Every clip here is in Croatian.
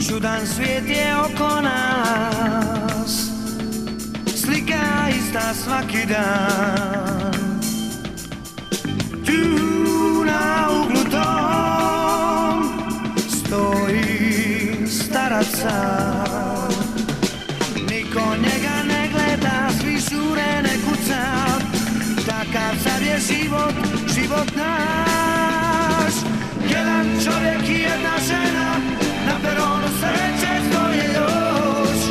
Čudan svijet je oko nas, slika ista svaki dan. Tu na uglu tom stoji starac sam. Niko njega ne gleda, svi žure ne kuca. Takav sad je život, život naš. Jedan čovjek i jedna žena, na peronu sreće stoje još.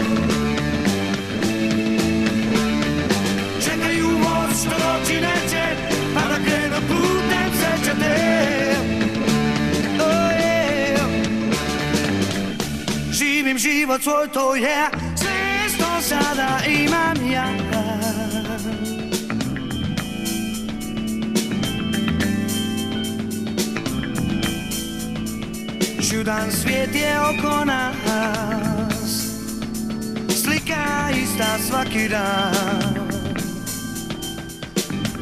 Čekaju voz što doći neće, pa da krenu putem srećete. Oh yeah. Živim život svoj, to je sve što sada imam ja. Čudan svijet je oko nas, slika ista svaki dan.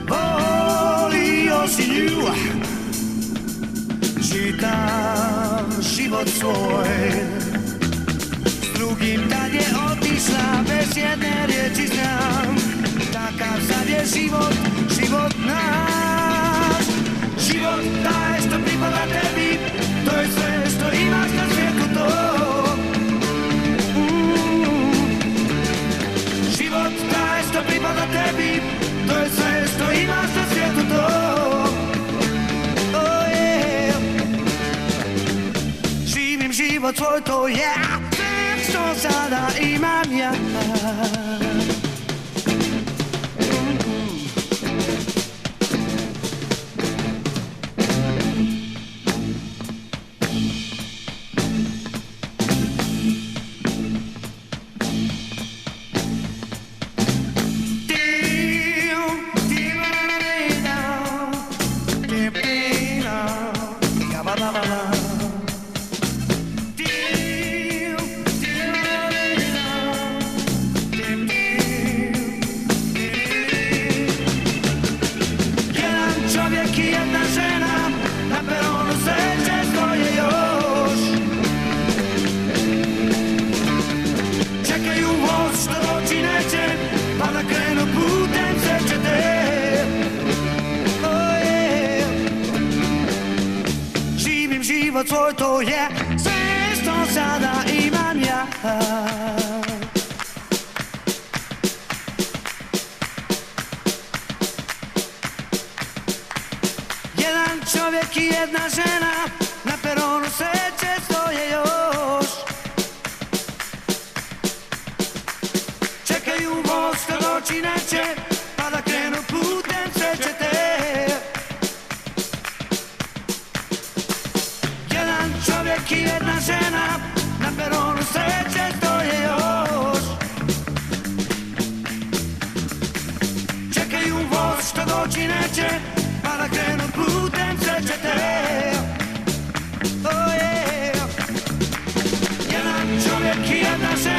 Volio si nju, čitam život svoj. S drugim tad je otišla, bez jedne riječi znam. Takav sad je život, život naš. Život taj što pripada tebi, to je sve što imaš na svijetu to. Život taj što pripada tebi, to je sve što imaš na svijetu to. Oh yeah. Živim život svoj, to je sve što sada imam ja. Život svoj, to je sve što sada imam ja. Jedan čovjek i jedna žena, na peronu sreće stoje još. Čekaju voz što doći neće, pa da krenu putem sreće te. Čovjek i jedna žena, na peronu sreće stoje još. Čekaju voz što doći neće, pa da krenu putem sreće te. Oh yeah. Jedan čovjek i jedna žena,